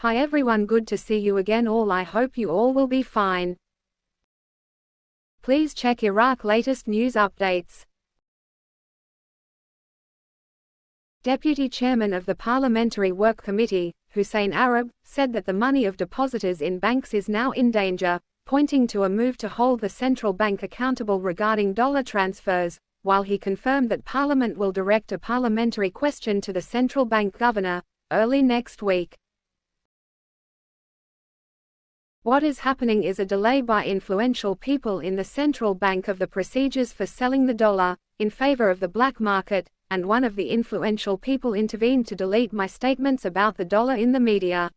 Hi everyone, good to see you again all. I hope you all will be fine. Please check Iraq latest news updates. Deputy Chairman of the Parliamentary Work Committee, Hussein Arab, said that the money of depositors in banks is now in danger, pointing to a move to hold the central bank accountable regarding dollar transfers, while he confirmed that Parliament will direct a parliamentary question to the central bank governor early next week. What is happening is a delay by influential people in the central bank of the procedures for selling the dollar, in favor of the black market, and one of the influential people intervened to delete my statements about the dollar in the media.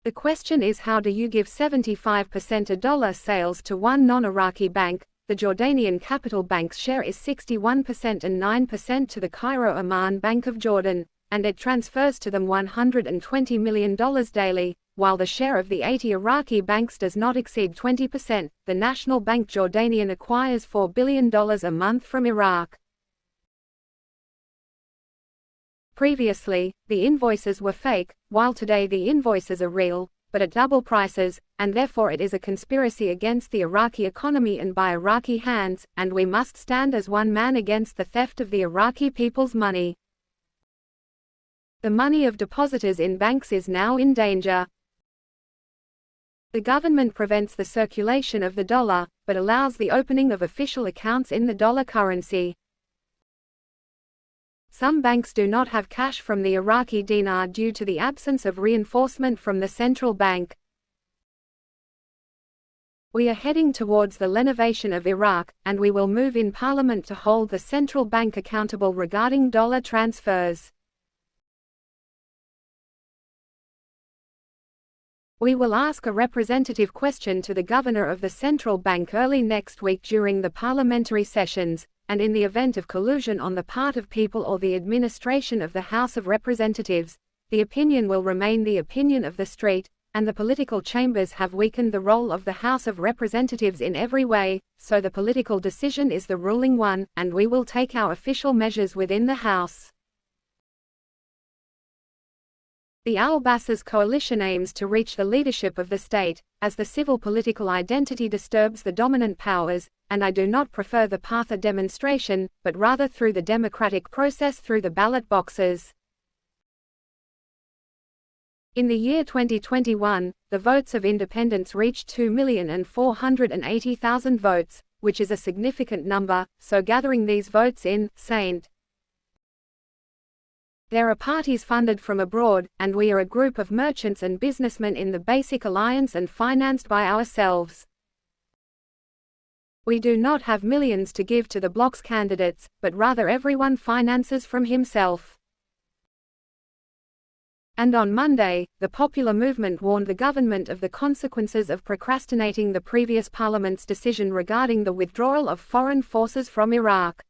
The question is, how do you give 75% of dollar sales to one non-Iraqi bank? The Jordanian Capital Bank's share is 61% and 9% to the Cairo Amman Bank of Jordan, and it transfers to them $120 million daily, while the share of the 80 Iraqi banks does not exceed 20%. The National Bank Jordanian acquires $4 billion a month from Iraq. Previously, the invoices were fake, while today the invoices are real, but at double prices, and therefore it is a conspiracy against the Iraqi economy and by Iraqi hands, and we must stand as one man against the theft of the Iraqi people's money. The money of depositors in banks is now in danger. The government prevents the circulation of the dollar, but allows the opening of official accounts in the dollar currency. Some banks do not have cash from the Iraqi dinar due to the absence of reinforcement from the central bank. We are heading towards the renovation of Iraq, and we will move in Parliament to hold the central bank accountable regarding dollar transfers. We will ask a representative question to the governor of the central bank early next week during the parliamentary sessions, and in the event of collusion on the part of people or the administration of the House of Representatives, the opinion will remain the opinion of the street, and the political chambers have weakened the role of the House of Representatives in every way, so the political decision is the ruling one, and we will take our official measures within the House. The Al-Bass's coalition aims to reach the leadership of the state, as the civil political identity disturbs the dominant powers, and I do not prefer the path of demonstration, but rather through the democratic process through the ballot boxes. In the year 2021, the votes of independents reached 2,480,000 votes, which is a significant number, so gathering these votes in St. There are parties funded from abroad, and we are a group of merchants and businessmen in the basic alliance and financed by ourselves. We do not have millions to give to the bloc's candidates, but rather everyone finances from himself. And on Monday, the Popular Movement warned the government of the consequences of procrastinating the previous parliament's decision regarding the withdrawal of foreign forces from Iraq.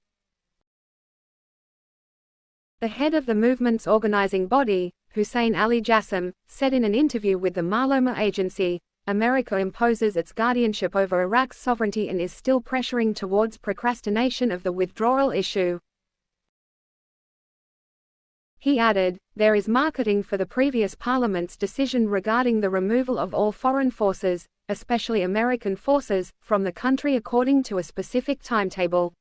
The head of the movement's organizing body, Hussein Ali Jassim, said in an interview with the Maloma agency, America imposes its guardianship over Iraq's sovereignty and is still pressuring towards procrastination of the withdrawal issue. He added, there is marketing for the previous parliament's decision regarding the removal of all foreign forces, especially American forces, from the country according to a specific timetable.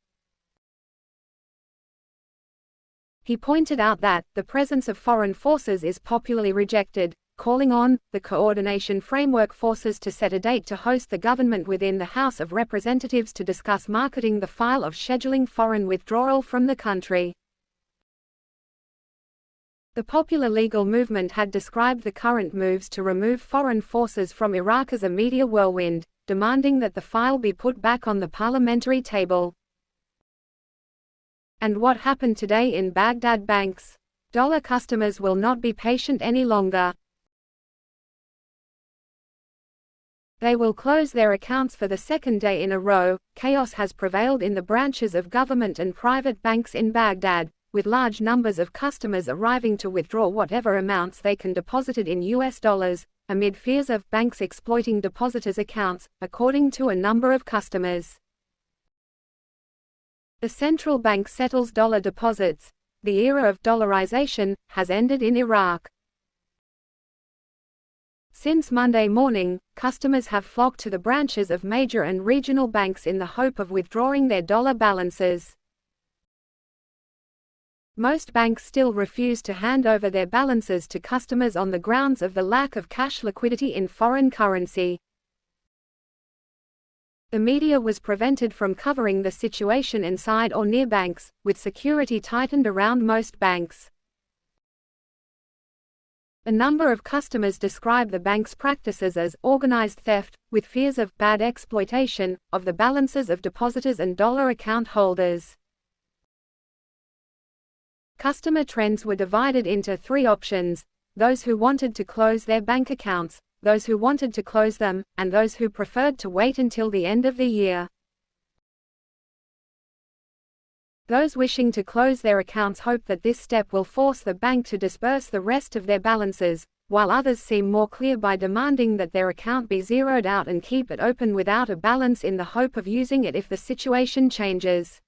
He pointed out that the presence of foreign forces is popularly rejected, calling on the Coordination Framework forces to set a date to host the government within the House of Representatives to discuss marketing the file of scheduling foreign withdrawal from the country. The popular legal movement had described the current moves to remove foreign forces from Iraq as a media whirlwind, demanding that the file be put back on the parliamentary table. And what happened today in Baghdad banks? Dollar customers will not be patient any longer. They will close their accounts for the second day in a row. Chaos has prevailed in the branches of government and private banks in Baghdad, with large numbers of customers arriving to withdraw whatever amounts they can deposited in US dollars, amid fears of banks exploiting depositors' accounts, according to a number of customers. The central bank settles dollar deposits. the era of dollarization has ended in Iraq. Since Monday morning, customers have flocked to the branches of major and regional banks in the hope of withdrawing their dollar balances. Most banks still refuse to hand over their balances to customers on the grounds of the lack of cash liquidity in foreign currency. The media was prevented from covering the situation inside or near banks, with security tightened around most banks. A number of customers describe the bank's practices as organized theft, with fears of bad exploitation of the balances of depositors and dollar account holders. Customer trends were divided into three options: those who wanted to close their bank accounts, those who wanted to close them, and those who preferred to wait until the end of the year. Those wishing to close their accounts hope that this step will force the bank to disperse the rest of their balances, while others seem more clear by demanding that their account be zeroed out and keep it open without a balance in the hope of using it if the situation changes.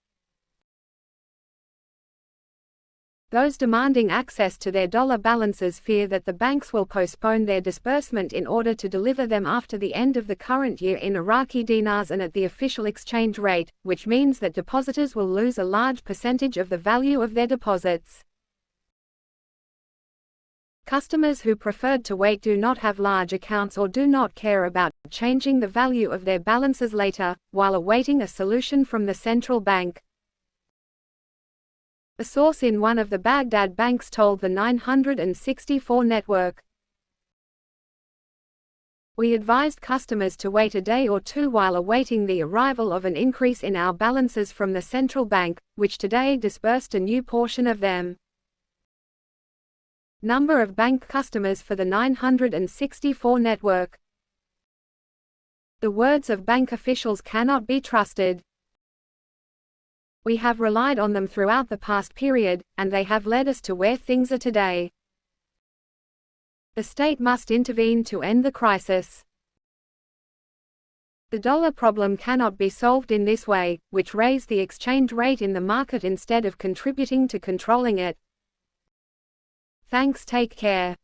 Those demanding access to their dollar balances fear that the banks will postpone their disbursement in order to deliver them after the end of the current year in Iraqi dinars and at the official exchange rate, which means that depositors will lose a large percentage of the value of their deposits. Customers who preferred to wait do not have large accounts or do not care about changing the value of their balances later, while awaiting a solution from the central bank. A source in one of the Baghdad banks told the 964 network, "We advised customers to wait a day or two while awaiting the arrival of an increase in our balances from the central bank, which today disbursed a new portion of them." Number of bank customers for the 964 network. The words of bank officials cannot be trusted. "We have relied on them throughout the past period, and they have led us to where things are today. The state must intervene to end the crisis. The dollar problem cannot be solved in this way, which raised the exchange rate in the market instead of contributing to controlling it. Thanks, take care."